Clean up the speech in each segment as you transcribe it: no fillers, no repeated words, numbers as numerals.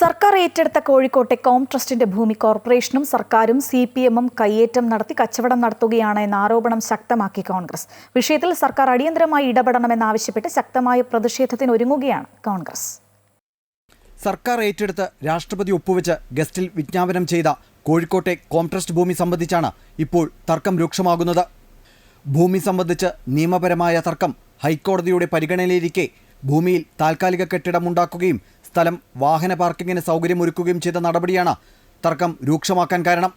സർക്കാർ ഏറ്റെടുത്ത കോഴിക്കോട്ടെ കോം ട്രസ്റ്റിന്റെ ഭൂമി കോർപ്പറേഷനും സർക്കാരും CPM-ഉം കയ്യേറ്റം നടത്തി കച്ചവടം നടത്തുകയാണ് എന്ന ആരോപണം ശക്തമാക്കി കോൺഗ്രസ്. വിഷയത്തിൽ സർക്കാർ അടിയന്തരമായി ഇടപെടണമെന്നാവശ്യപ്പെട്ട് ശക്തമായ പ്രതിഷേധത്തിന് ഒരുങ്ങുകയാണ് കോൺഗ്രസ്. സർക്കാർ ഏറ്റെടുത്ത് രാഷ്ട്രപതി ഒപ്പുവെച്ച് ഗസ്റ്റിൽ വിജ്ഞാപനം ചെയ്ത കോഴിക്കോട്ടെ കോം ട്രസ്റ്റ് ഭൂമി സംബന്ധിച്ചാണ് ഇപ്പോൾ തർക്കം രൂക്ഷമാകുന്നത്. ഭൂമി സംബന്ധിച്ച് നിയമപരമായ തർക്കം ഹൈക്കോടതിയുടെ പരിഗണനയിലിരിക്കെ ഭൂമിയിൽ താൽക്കാലിക കെട്ടിടമുണ്ടാക്കുകയും സ്ഥലം വാഹന പാർക്കിങ്ങിന് സൗകര്യമൊരുക്കുകയും ചെയ്ത നടപടിയാണ് തർക്കം രൂക്ഷമാക്കാൻ കാരണം.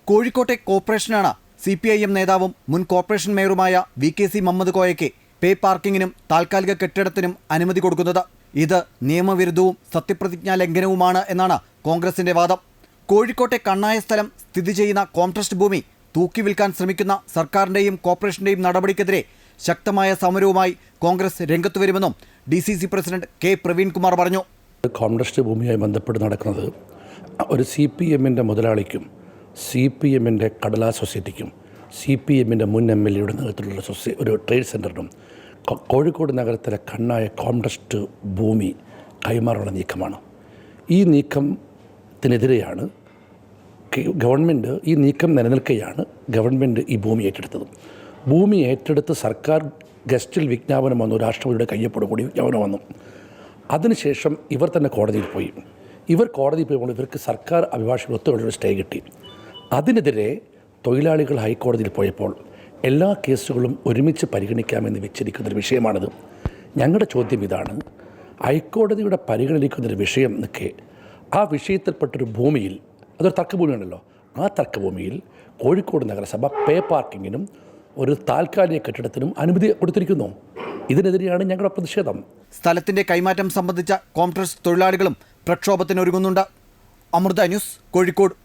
കോഴിക്കോട്ടെ കോർപ്പറേഷനാണ് CPIM നേതാവും മുൻ കോർപ്പറേഷൻ മേയറുമായ VKC മുഹമ്മദ് കോയയ്ക്ക് പേ പാർക്കിങ്ങിനും താൽക്കാലിക കെട്ടിടത്തിനും അനുമതി കൊടുക്കുന്നത്. ഇത് നിയമവിരുദ്ധവും സത്യപ്രതിജ്ഞാ ലംഘനവുമാണ് എന്നാണ് കോൺഗ്രസിന്റെ വാദം. കോഴിക്കോട്ടെ കണ്ണായ സ്ഥലം സ്ഥിതി ചെയ്യുന്ന കോം ട്രസ്റ്റ് ഭൂമി തൂക്കി വിൽക്കാൻ ശ്രമിക്കുന്ന സർക്കാരിൻ്റെയും കോർപ്പറേഷൻ്റെയും നടപടിക്കെതിരെ ശക്തമായ സമരവുമായി കോൺഗ്രസ് രംഗത്ത് വരുമെന്നും DCC പ്രസിഡന്റ് K. പ്രവീൺകുമാർ പറഞ്ഞു. കോം ട്രസ്റ്റ് ഭൂമിയുമായി ബന്ധപ്പെട്ട് നടക്കുന്നത് ഒരു CPM-ൻ്റെ മുതലാളിക്കും CPM-ൻ്റെ കടലാ സൊസൈറ്റിക്കും CPM-ൻ്റെ മുൻ MLA-യുടെ നേതൃത്വത്തിലുള്ള ഒരു ട്രേഡ് സെൻറ്ററിനും കോഴിക്കോട് നഗരത്തിലെ കണ്ണായ കോം ട്രസ്റ്റ് ഭൂമി കൈമാറാനുള്ള നീക്കമാണ്. ഈ നീക്കത്തിനെതിരെയാണ് ഗവൺമെൻറ് ഈ നീക്കം നിലനിൽക്കുകയാണ് ഗവൺമെൻറ് ഈ ഭൂമി ഏറ്റെടുത്തത്. ഭൂമി ഏറ്റെടുത്ത് സർക്കാർ ഗസ്റ്റിൽ വിജ്ഞാപനം വന്നു, രാഷ്ട്രപതിയുടെ കയ്യൊപ്പോടുകൂടി വിജ്ഞാപനം വന്നു. അതിനുശേഷം ഇവർ തന്നെ കോടതിയിൽ പോയി. ഇവർ കോടതിയിൽ പോയപ്പോൾ ഇവർക്ക് സർക്കാർ അഭിഭാഷകർ ഒത്തുകൊണ്ടൊരു സ്റ്റേ കിട്ടി. അതിനെതിരെ തൊഴിലാളികൾ ഹൈക്കോടതിയിൽ പോയപ്പോൾ എല്ലാ കേസുകളും ഒരുമിച്ച് പരിഗണിക്കാമെന്ന് വെച്ചിരിക്കുന്നൊരു വിഷയമാണിത്. ഞങ്ങളുടെ ചോദ്യം ഇതാണ്, ഹൈക്കോടതിയുടെ പരിഗണിക്കുന്നൊരു വിഷയം നിൽക്കെ ആ വിഷയത്തിൽപ്പെട്ടൊരു ഭൂമിയിൽ, അതൊരു തർക്കഭൂമിയാണല്ലോ, ആ തർക്കഭൂമിയിൽ കോഴിക്കോട് നഗരസഭ പേ പാർക്കിങ്ങിനും ഒരു താൽക്കാലിക കെട്ടിടത്തിനും അനുമതി കൊടുത്തിരിക്കുന്നു. ഇതിനെതിരെയാണ് ഞങ്ങളുടെ പ്രതിഷേധം. സ്ഥലത്തിന്റെ കൈമാറ്റം സംബന്ധിച്ച കോം ട്രസ്റ്റ് തൊഴിലാളികളും പ്രക്ഷോഭത്തിനൊരുങ്ങുന്നുണ്ട്. അമൃത ന്യൂസ്, കോഴിക്കോട്.